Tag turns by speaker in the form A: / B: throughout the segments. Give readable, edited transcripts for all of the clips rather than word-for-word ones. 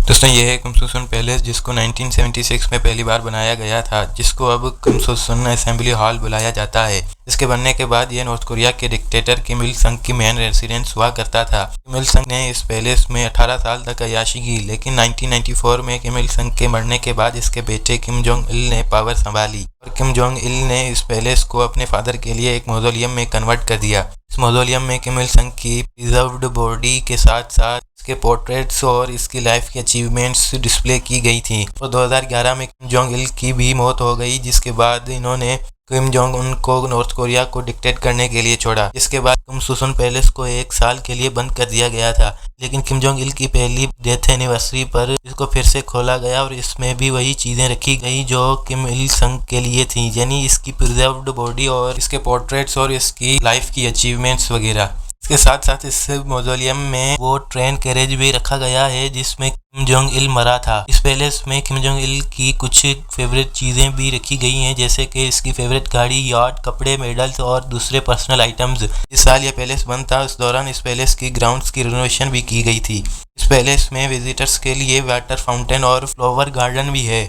A: दोस्तों ये है किम सुसन पैलेस, जिसको 1976 में पहली बार बनाया गया था, जिसको अब किम सुसन असेंबली हॉल बुलाया जाता है। इसके बनने के बाद यह नॉर्थ कोरिया के डिक्टेटर किम इल संग की मेन रेसिडेंस हुआ करता था। किम इल संग ने इस पैलेस में 18 साल तक अय्याशी की, लेकिन 1994 में किम इल संग के मरने के बाद इसके बेटे किम जोंग इल ने पावर संभाली और किम जोंग इल ने इस पैलेस को अपने फादर के लिए एक मौजोलियम में कन्वर्ट कर दिया। इस मौजोलियम में किम इल संग की प्रिजर्व्ड बॉडी के साथ साथ इसके पोर्ट्रेट्स और इसकी लाइफ की अचीवमेंट्स डिस्प्ले की गई थी। और 2011 में किम जोंग इल की भी मौत हो गई, जिसके बाद इन्होंने किम जोंग उन को नॉर्थ कोरिया को डिक्टेट करने के लिए छोड़ा। जिसके बाद किम सुसन पैलेस को 1 साल के लिए बंद कर दिया गया था, लेकिन किम जोंग इल की पहली डेथ एनिवर्सरी पर इसको फिर से खोला गया और इसमें भी वही चीजें रखी गई जो किम इल संग के लिए थी, यानी इसकी प्रिजर्व्ड बॉडी और इसके पोर्ट्रेट्स और इसकी लाइफ की अचीवमेंट्स वगैरह। इसके साथ साथ इस मौजोलियम में वो ट्रेन कैरेज भी रखा गया है जिसमें किम जोंग इल मरा था। इस पैलेस में किम जोंग इल की कुछ फेवरेट चीजें भी रखी गई हैं, जैसे कि इसकी फेवरेट गाड़ी, याट, कपड़े, मेडल्स और दूसरे पर्सनल आइटम्स। इस साल यह पैलेस बंद था, उस दौरान इस पैलेस की ग्राउंड्स की रिनोवेशन भी की गई थी। इस पैलेस में विजिटर्स के लिए वाटर फाउंटेन और फ्लावर गार्डन भी है।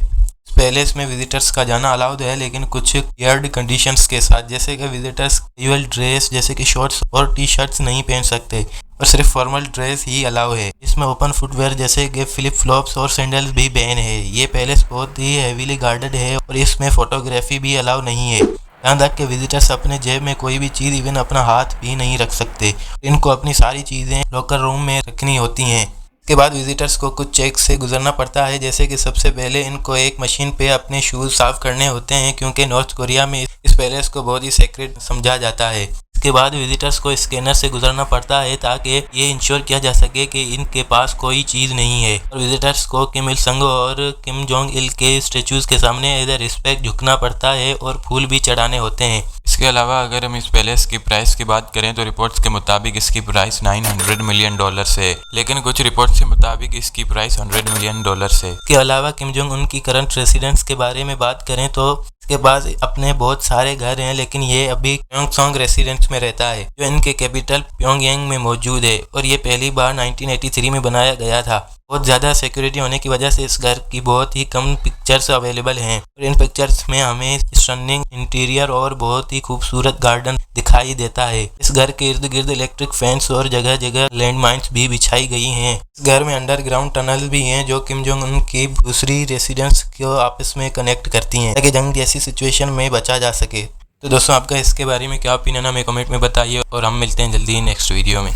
A: पैलेस में विजिटर्स का जाना अलाउड है, लेकिन कुछ क्लियर्ड कंडीशंस के साथ, जैसे कि विजिटर्स कैजुअल ड्रेस जैसे कि शॉर्ट्स और टी शर्ट्स नहीं पहन सकते और सिर्फ फॉर्मल ड्रेस ही अलाउ है। इसमें ओपन फुटवेयर जैसे कि फ्लिप फ्लॉप्स और सैंडल्स भी बैन है। ये पैलेस बहुत ही हेवीली गार्डेड है और इसमें फोटोग्राफी भी अलाउ नहीं है। ध्यान रख के विजिटर्स अपने जेब में कोई भी चीज़, इवन अपना हाथ भी नहीं रख सकते। इनको अपनी सारी चीज़ें लॉकर रूम में रखनी होती हैं। के बाद विजिटर्स को कुछ चेक से गुजरना पड़ता है, जैसे कि सबसे पहले इनको एक मशीन पे अपने शूज साफ करने होते हैं, क्योंकि नॉर्थ कोरिया में इस पैलेस को बहुत ही सेक्रेट समझा जाता है। इसके बाद विजिटर्स को स्कैनर से गुजरना पड़ता है ताकि ये इंश्योर किया जा सके कि इनके पास कोई चीज़ नहीं है। और विजिटर्स को किम इल संग और किम जोंग इल के स्टेचूज के सामने एज ए रिस्पेक्ट झुकना पड़ता है और फूल भी चढ़ाने होते हैं। इसके अलावा अगर हम इस पैलेस की प्राइस की बात करें तो रिपोर्ट्स के मुताबिक इसकी प्राइस $900 मिलियन है, लेकिन कुछ रिपोर्ट्स के मुताबिक इसकी प्राइस $100 मिलियन है। इसके अलावा किम जोंग उन की करंट रेसिडेंस के बारे में बात करें तो इसके पास अपने बहुत सारे घर हैं, लेकिन ये अभी प्योंगयांग रेसिडेंस में रहता है, जो इनके कैपिटल प्योंगयांग में मौजूद है और ये पहली बार 1983 में बनाया गया था। बहुत ज़्यादा सिक्योरिटी होने की वजह से इस घर की बहुत ही कम पिक्चर्स अवेलेबल हैं और इन पिक्चर्स में हमें स्टनिंग इंटीरियर और बहुत ही खूबसूरत गार्डन दिखाई देता है। इस घर के इर्द गिर्द इलेक्ट्रिक फैंस और जगह जगह लैंडमाइंस भी बिछाई गई हैं। इस घर में अंडरग्राउंड टनल भी हैं जो किम जोंग उन की दूसरी रेसिडेंस को आपस में कनेक्ट करती हैं ताकि जंग जैसी सिचुएशन में बचा जा सके। तो दोस्तों आपका इसके बारे में क्या ओपिनियन हमें कमेंट में बताइए और हम मिलते हैं जल्दी नेक्स्ट वीडियो में।